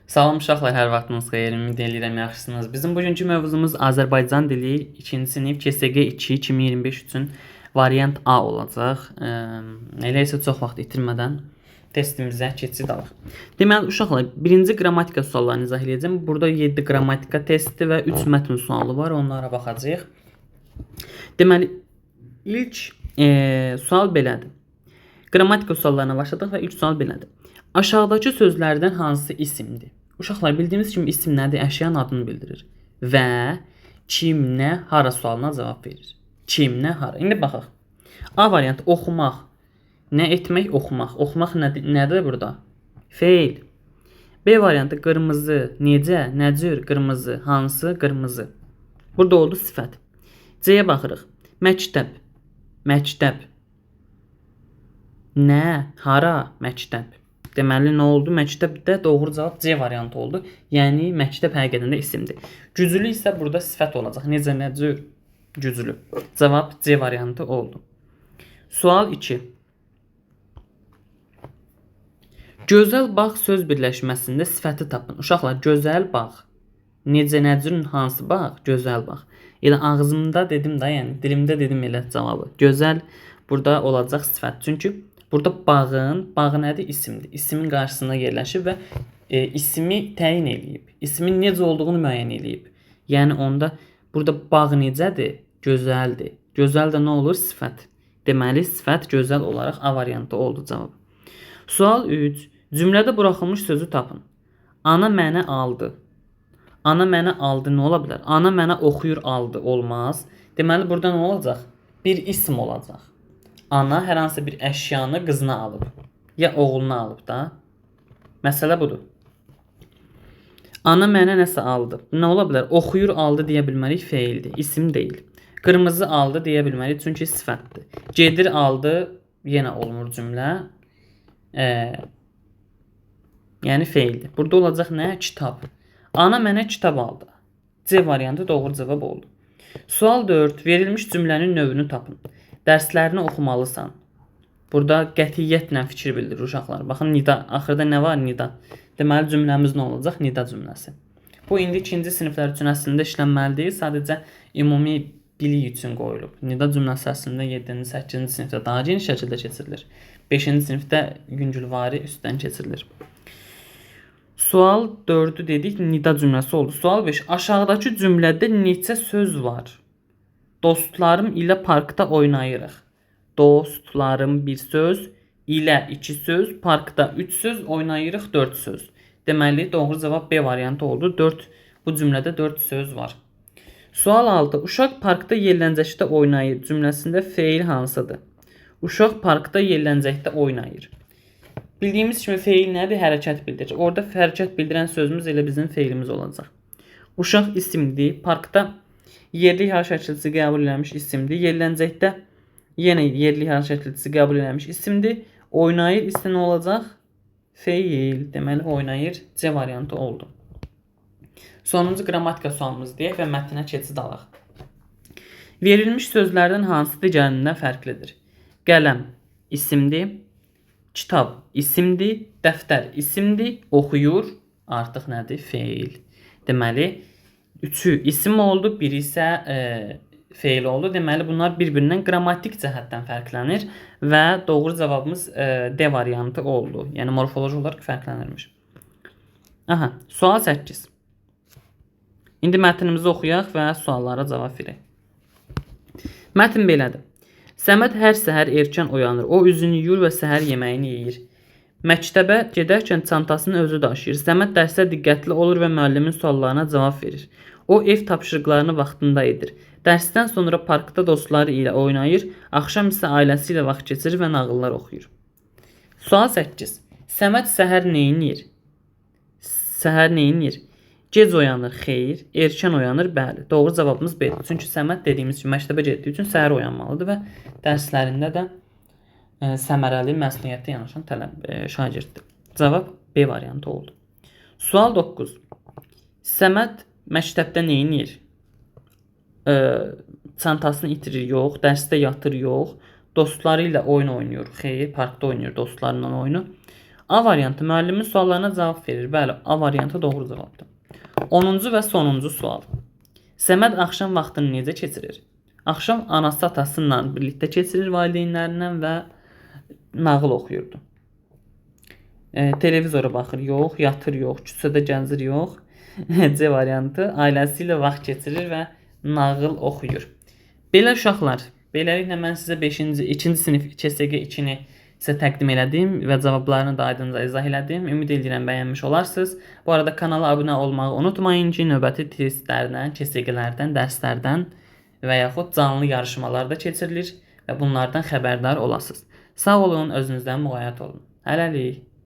Salam uşaqlar, hər vaxtınız xeyir. Ümid edirəm yaxşısınız. Bizim bugünkü mövzumuz Azərbaycan dili 2-ci sinif KSG 2 2025 üçün variant A olacaq. Elə isə çox vaxt itirmədən testimizə keçid alaq. Deməli uşaqlar, birinci qrammatika suallarını izah edəcəm. Burada 7 qrammatika testi və 3 mətn sualı var. Onlara baxacağıq. Deməli ilk sual belədir. Qrammatika suallarına başladıq və ilk sual belədir. Aşağıdakı sözlərdən hansı isimdir? Uşaqlar, bildiyimiz kimi isim nədir? Əşyanın adını bildirir. Və kim, nə, hara sualına cavab verir. Kim, nə, hara. İndi baxaq. A variantı oxumaq. Nə etmək? Oxumaq. Oxumaq nədir burada? Feil. B variantı qırmızı. Necə? Nə cür? Qırmızı. Hansı? Qırmızı. Burada oldu sifət. C-yə baxırıq. Məktəb. Məktəb. Nə? Hara? Məktəb. Deməli nə oldu? Məktəbdə doğru cavab C variantı oldu. Yəni məktəb həqiqətən də isimdir. Güclü isə burada sifət olacaq. Necə, nə cür? Güclü. Cavab C variantı oldu. Sual 2. Gözəl bağ söz birləşməsində sifəti tapın. Uşaqlar, gözəl bağ. Necə, nə cür, hansı bağ? Gözəl bağ. Elə ağzımda dedim da, yəni dilimdə dedim elə cavabı. Gözəl burada olacaq sifət. Çünki burada bağı nədir? İsimdir. İsimin qarşısına yerləşib və ismi təyin eləyib. İsmin necə olduğunu müəyyən eləyib. Yəni onda burada bağ necədir? Gözəldir. Gözəl də nə olur? Sifət. Deməli sifət gözəl olaraq A variantı oldu cavab. Sual 3. Cümlədə buraxılmış sözü tapın. Ana mənə aldı. Ana mənə aldı nə ola bilər? Ana mənə oxuyur aldı olmaz. Deməli burada nə olacaq? Bir isim olacaq. Ana hər hansı bir əşyanı qızına alıb. Ya oğluna alıb da. Məsələ budur. Ana mənə nəsə aldı. Nə ola bilər? Oxuyur aldı deyə bilmərik, feildir. İsim deyil. Qırmızı aldı deyə bilmərik, çünki sifətdir. Gedir aldı, yenə olmur cümlə. Yəni feildir. Burada olacaq nə? Kitab. Ana mənə kitab aldı. C variantı doğru cavab oldu. Sual 4. Verilmiş cümlənin növünü tapın. Dərslərini oxumalısan. Burada qətiyyətlə fikir bildirir uşaqlar. Baxın nida. Axırda nə var? Nida. Deməli cümləmiz nə olacaq? Nida cümləsi. Bu indi 2-ci siniflər üçün əslində işlənməli deyil. Sadəcə ümumi bilik üçün qoyulub. Nida cümləsi əslində 7-ci, 8-ci sinifdə daha geniş şəkildə keçirilir. 5-ci sinifdə yüngülvari üstdən keçirilir. Sual 4-ü dedik, nida cümləsi oldu. Sual 5. Aşağıdakı cümlədə neçə söz var? Dostlarım ilə parkda oynayırıq. Dostlarım bir söz, ilə 2 söz, parkda 3 söz, oynayırıq 4 söz. Deməli doğru cavab B variantı oldu. Bu cümlədə 4 söz var. Sual 6. Uşaq parkda yelləncəkdə oynayır cümləsində feil hansıdır? Uşaq parkda yelləncəkdə oynayır. Bildiyimiz kimi feil nədir? Hərəkət bildirir. Orada hərəkət bildirən sözümüz elə bizim feilimiz olacaq. Uşaq isimdir. Parkda yerli hərəkətçisi qəbul edilmiş isimdir. Yelləncəkdə yenə yerli hərəkətçisi qəbul edilmiş isimdir. Oynayır isə nə olacaq? Feil. Deməli oynayır C variantı oldu. Sonuncu qrammatika sualımız deyək və mətnə keçid alaq. Verilmiş sözlərdən hansı digərindən fərqlidir? Qələm isimdir. Kitab isimdir. Dəftər isimdir. Oxuyur artıq nədir? Feil. Deməli 3'ü isim oldu, biri isə feil oldu. Deməli bunlar bir-birindən qrammatik cəhətdən fərqlənir və doğru cavabımız D variantı oldu. Yəni morfoloji olaraq fərqlənirmiş. Aha, sual 8. İndi mətnimizi oxuyaq və suallara cavab verək. Mətn belədir. Səməd hər səhər erkən oyanır. O üzünü yuyur və səhər yeməyini yeyir. Məktəbə gedərkən çantasını özü daşıyır. Səməd dərsdə diqqətli olur və müəllimin suallarına cavab verir. O ev tapşırıqlarını vaxtında edir. Dərsdən sonra parkda dostları ilə oynayır, axşam isə ailəsi ilə vaxt keçirir və nağıllar oxuyur. Sual 8. Səməd səhər neyinir? Səhər neyinir? Gec oyanır, xeyr. Erkən oyanır, bəli. Doğru cavabımız B-dir. Çünki Səməd dediyimiz kimi məktəbə getdiyi üçün səhər oyanmalıdır və dərslərində də səmərəli məsuliyyətə yanaşan şagirddir. Cavab B variantı oldu. Sual 9. Səməd məktəbdə neyinir? Çantasını itirir, yox. Dərsdə yatır, yox. Dostları ilə oyun oynayır, xeyr. Parkda oynayır dostlarla oyunu. A variantı müəllimin suallarına cavab verir. Bəli, A variantı doğru cavabdır. 10-cu və sonuncu sual. Səməd axşam vaxtını necə keçirir? Axşam anası atasıyla birlikdə keçirir, valideynlərindən və nağıl oxuyurdu. Televizora baxır, yox, yatır, yox, küçədə gəzir, yox. C variantı ailəsi ilə vaxt keçirir və nağıl oxuyur. Belə uşaqlar, beləliklə mən sizə 5-ci, 2-ci sinif KSG 2-ni sizə təqdim elədim və cavablarını da aydınca izah elədim. Ümid edirəm bəyənmiş olarsınız. Bu arada kanala abunə olmağı unutmayın ki, növbəti testlərdən, KSG-lərdən, dərslərdən və yaxud canlı yarışmalar da keçirilir və bunlardan xəbərdar olasınız. Sağ olun, özünüzdən müğayət olun. Hələlik.